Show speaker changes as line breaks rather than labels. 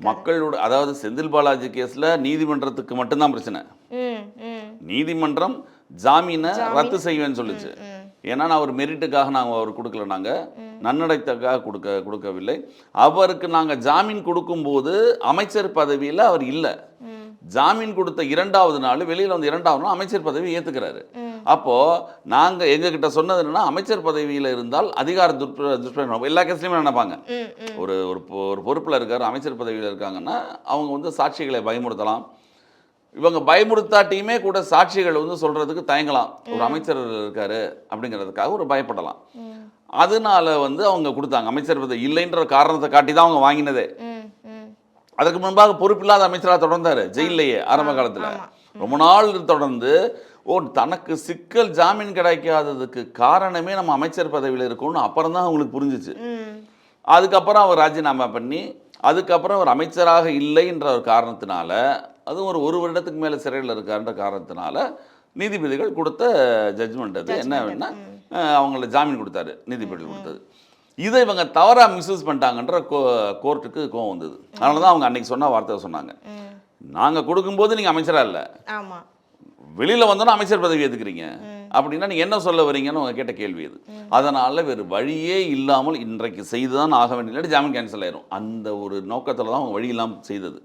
மக்களோட அதாவது செந்தில் பாலாஜி கேஸில் நீதிமன்றத்துக்கு மட்டும்தான் பிரச்சனை. நீதிமன்றம் ஜாமீனை ரத்து செய்வேன்னு சொல்லிச்சு. ஏன்னா அவர் மெரிட்டுக்காக நாங்கள் அவர் கொடுக்கல, நாங்கள் நன்னடத்தைக்காக கொடுக்கவில்லை. அவருக்கு நாங்கள் ஜாமீன் கொடுக்கும்போது அமைச்சர் பதவியில் அவர் இல்லை. ஜாமீன் கொடுத்த 2வது நாள் வெளியில் வந்து 2வது நாள் அமைச்சர் பதவி ஏற்றுக்கிறாரு. அப்போது நாங்கள் எங்ககிட்ட சொன்னது என்னன்னா, அமைச்சர் பதவியில் இருந்தால் அதிகார துஷ்பிரயோகம் எல்லா கேஸ்லையுமே நினைப்பாங்க. ஒரு ஒரு பொறுப்பில் இருக்கார், அமைச்சர் பதவியில் இருக்காங்கன்னா அவங்க வந்து சாட்சிகளை பயமுறுத்தலாம். இவங்க பயமுறுத்தாட்டியுமே கூட சாட்சிகள் வந்து சொல்கிறதுக்கு தயங்கலாம். ஒரு அமைச்சர் இருக்காரு அப்படிங்கிறதுக்காக ஒரு பயப்படலாம். அதனால வந்து அவங்க கொடுத்தாங்க. அமைச்சர் பதவி இல்லைன்ற காரணத்தை காட்டி தான் அவங்க வாங்கினதே. அதற்கு முன்பாக பொறுப்பில்லாத அமைச்சராக தொடர்ந்தார் ஜெயிலேயே ஆரம்ப காலத்தில். ரொம்ப நாள் தொடர்ந்து தனக்கு சிக்கல் ஜாமீன் கிடைக்காததுக்கு காரணமே நம்ம அமைச்சர் பதவியில் இருக்கணும்னு அப்புறம் தான் அவங்களுக்கு புரிஞ்சிச்சு. அதுக்கப்புறம் அவர் ராஜினாமா பண்ணி அதுக்கப்புறம் அவர் அமைச்சராக இல்லைன்ற ஒரு காரணத்தினால, அதுவும் ஒரு வருடத்துக்கு மேலே சிறையில் இருக்காருன்ற காரணத்தினால நீதிபதிகள் கொடுத்த ஜட்ஜ்மெண்ட் அது என்ன வேணா அவங்கள ஜாமீன் கொடுத்தாரு, நீதிபதிகள் கொடுத்தது. இதை இவங்க தவறாக மிஸ்யூஸ் பண்ணிட்டாங்கன்ற கோர்ட்டுக்கு கோவம் வந்தது. அதனால தான் அவங்க அன்னைக்கு சொன்ன வார்த்தை சொன்னாங்க, நாங்கள் கொடுக்கும்போது நீங்கள் அமைச்சராக இல்லை, வெளியில் வந்தோன்னா அமைச்சர் பதவி ஏற்றுக்கிறீங்க அப்படின்னா நீங்கள் என்ன சொல்ல வரீங்கன்னு அவங்க கேட்ட கேள்வி இது. அதனால் வேறு வழியே இல்லாமல் இன்றைக்கு செய்து தான் ஆக வேண்டிய, ஜாமீன் கேன்சல் ஆயிரும். அந்த ஒரு நோக்கத்தில் தான் அவங்க வழி இல்லாமல் செய்தது.